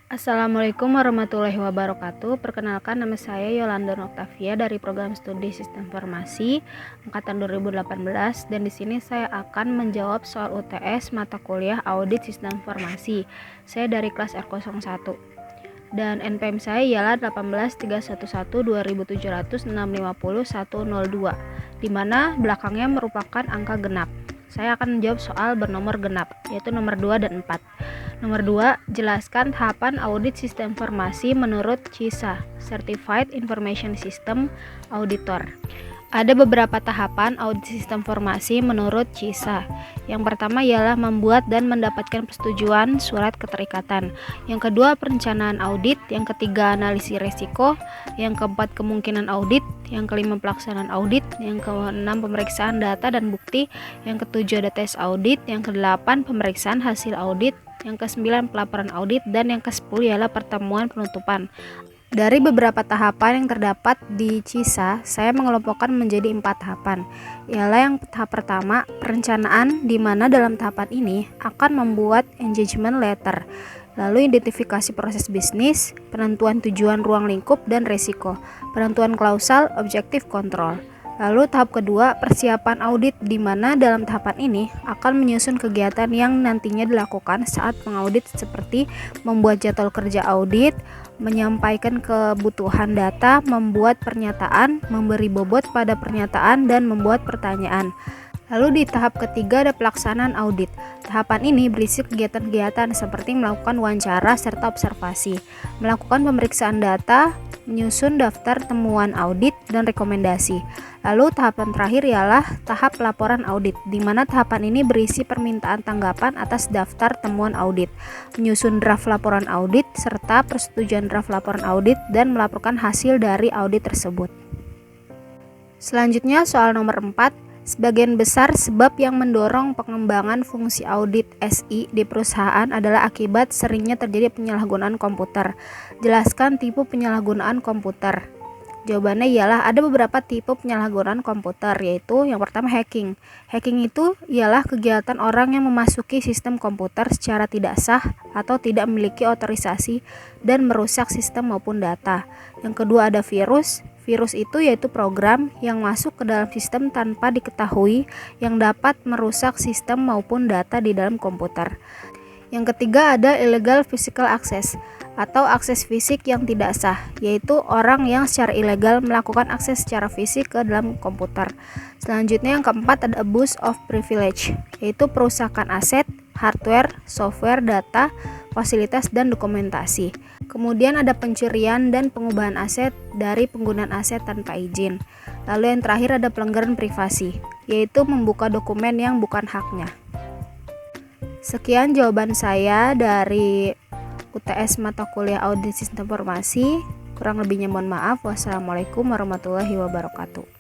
Assalamualaikum warahmatullahi wabarakatuh. Perkenalkan, nama saya Yolanda Noktavia dari Program Studi Sistem Informasi angkatan 2018, dan di sini saya akan menjawab soal UTS mata kuliah Audit Sistem Informasi. Saya dari kelas R01 dan NPM saya ialah 183112076500102, di mana belakangnya merupakan angka genap. Saya akan menjawab soal bernomor genap, yaitu nomor 2 dan 4. Nomor 2, jelaskan tahapan audit sistem informasi menurut CISA, Certified Information System Auditor. Ada beberapa tahapan audit sistem informasi menurut CISA. Yang pertama ialah membuat dan mendapatkan persetujuan surat keterikatan. Yang kedua, perencanaan audit. Yang ketiga, analisis risiko. Yang keempat, kemungkinan audit. Yang kelima, pelaksanaan audit. Yang keenam, pemeriksaan data dan bukti. Yang ketujuh, ada tes audit. Yang kedelapan, pemeriksaan hasil audit. Yang kesembilan, pelaporan audit. Dan yang kesepuluh ialah pertemuan penutupan. Dari beberapa tahapan yang terdapat di CISA, saya mengelompokkan menjadi 4 tahapan. Ialah yang tahap pertama, perencanaan, di mana dalam tahapan ini akan membuat engagement letter, lalu identifikasi proses bisnis, penentuan tujuan ruang lingkup dan resiko, penentuan klausal, objektif kontrol. Lalu tahap kedua, persiapan audit, di mana dalam tahapan ini akan menyusun kegiatan yang nantinya dilakukan saat mengaudit, seperti membuat jadwal kerja audit, menyampaikan kebutuhan data, membuat pernyataan, memberi bobot pada pernyataan, dan membuat pertanyaan. Lalu di tahap ketiga ada pelaksanaan audit. Tahapan ini berisi kegiatan-kegiatan seperti melakukan wawancara serta observasi, melakukan pemeriksaan data, menyusun daftar temuan audit dan rekomendasi. Lalu tahapan terakhir ialah tahap laporan audit, di mana tahapan ini berisi permintaan tanggapan atas daftar temuan audit, menyusun draft laporan audit serta persetujuan draft laporan audit, dan melaporkan hasil dari audit tersebut. Selanjutnya soal nomor 4. Sebagian besar sebab yang mendorong pengembangan fungsi audit SI di perusahaan adalah akibat seringnya terjadi penyalahgunaan komputer. Jelaskan tipe penyalahgunaan komputer. Jawabannya ialah ada beberapa tipe penyalahgunaan komputer, yaitu yang pertama hacking. Hacking itu ialah kegiatan orang yang memasuki sistem komputer secara tidak sah atau tidak memiliki otorisasi dan merusak sistem maupun data. Yang kedua ada virus. Virus itu yaitu program yang masuk ke dalam sistem tanpa diketahui yang dapat merusak sistem maupun data di dalam komputer. Yang ketiga ada illegal physical access atau akses fisik yang tidak sah, yaitu orang yang secara ilegal melakukan akses secara fisik ke dalam komputer. Selanjutnya yang keempat ada abuse of privilege, yaitu perusakan aset, hardware, software, data, fasilitas, dan dokumentasi. Kemudian ada pencurian dan pengubahan aset dari penggunaan aset tanpa izin. Lalu yang terakhir ada pelanggaran privasi, yaitu membuka dokumen yang bukan haknya. Sekian jawaban saya dari UTS mata kuliah Audit Sistem Informasi. Kurang lebihnya mohon maaf. Wassalamualaikum warahmatullahi wabarakatuh.